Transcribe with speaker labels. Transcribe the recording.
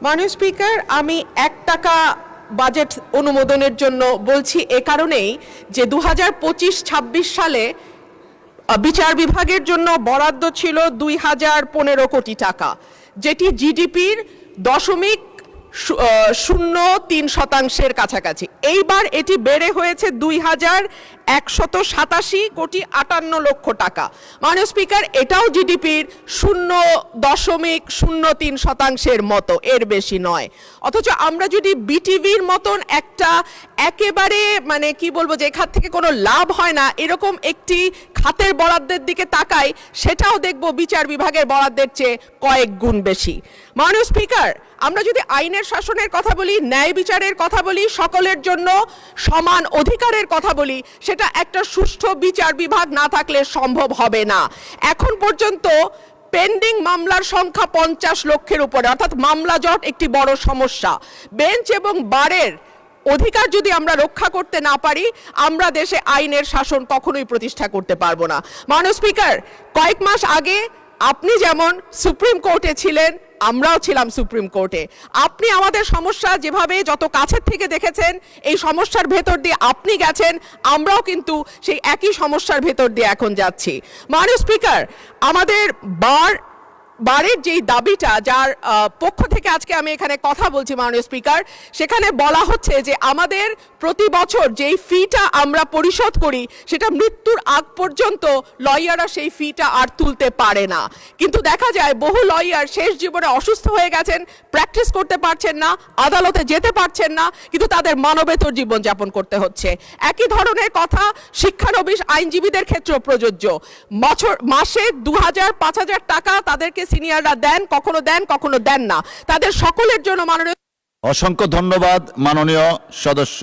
Speaker 1: মাননীয় স্পিকার, আমি 1 টাকা বাজেট অনুমোদনের জন্য বলছি এ কারণেই যে 2025-26 সালে বিচার বিভাগের জন্য বরাদ্দ ছিল 2015 কোটি টাকা, যেটি জিডিপির 0.03% কাছাকাছি। এইবার এটি বেড়ে হয়েছে 2187 কোটি 58 লক্ষ টাকা। মাননীয় স্পিকার, এটাও জিডিপির 0.03% মতো, এর বেশি নয়। অথচ আমরা যদি বিটিভির মতন একটা একেবারে মানে কি বলবো, যে খাত থেকে কোনো লাভ হয় না এরকম একটি খাতের বরাদ্দের দিকে তাকাই, সেটাও দেখব বিচার বিভাগের বরাদ্দের চেয়ে কয়েক গুণ বেশি। মাননীয় স্পিকার, আমরা যদি আইনের শাসনের কথা বলি, ন্যায় বিচারের কথা বলি, সকলের জন্য সমান অধিকারের কথা বলি, সেটা একটা সুষ্ঠু বিচার বিভাগ না থাকলে সম্ভব হবে না। এখন পর্যন্ত পেন্ডিং মামলার সংখ্যা 50 লক্ষের উপরে, অর্থাৎ মামলা জট একটি বড় সমস্যা। বেঞ্চ এবং বারের অধিকার যদি আমরা রক্ষা করতে না পারি, আমরা দেশে আইনের শাসন কখনোই প্রতিষ্ঠা করতে পারবো না। মাননীয় স্পিকার, কয়েক মাস আগে আপনি যেমন সুপ্রিম কোর্টে ছিলেন, আমরাও ছিলাম সুপ্রিম কোর্টে। আপনি আমাদের সমস্যা যেভাবে যত কাছের থেকে দেখেছেন, এই সমস্যার ভেতর দিয়ে আপনি গেছেন, আমরাও কিন্তু সেই একই সমস্যার ভেতর দিয়ে এখন যাচ্ছি। মাননীয় স্পিকার, আমাদের বারের যেই দাবিটা, যার পক্ষ থেকে আজকে আমি এখানে কথা বলছি মাননীয় স্পিকার, সেখানে বলা হচ্ছে যে আমাদের প্রতি বছর যেই ফিটা আমরা পরিশোধ করি, সেটা মৃত্যুর আগ পর্যন্ত লয়াররা সেই ফিটা আর তুলতে পারে না। কিন্তু দেখা যায় বহু লয়ার শেষ জীবনে অসুস্থ হয়ে গেছেন, প্র্যাকটিস করতে পারছেন না, আদালতে যেতে পারছেন না, কিন্তু তাদের মানবেতর জীবনযাপন করতে হচ্ছে। একই ধরনের কথা শিক্ষানবিশ আইনজীবীদের ক্ষেত্রেও প্রযোজ্য। মাসে 2000-5000 টাকা তাদেরকে সিনিয়ররা দেন, কখনো দেন না। তাদের সকলের জন্য মাননীয়
Speaker 2: অসংখ্য ধন্যবাদ মাননীয় সদস্য।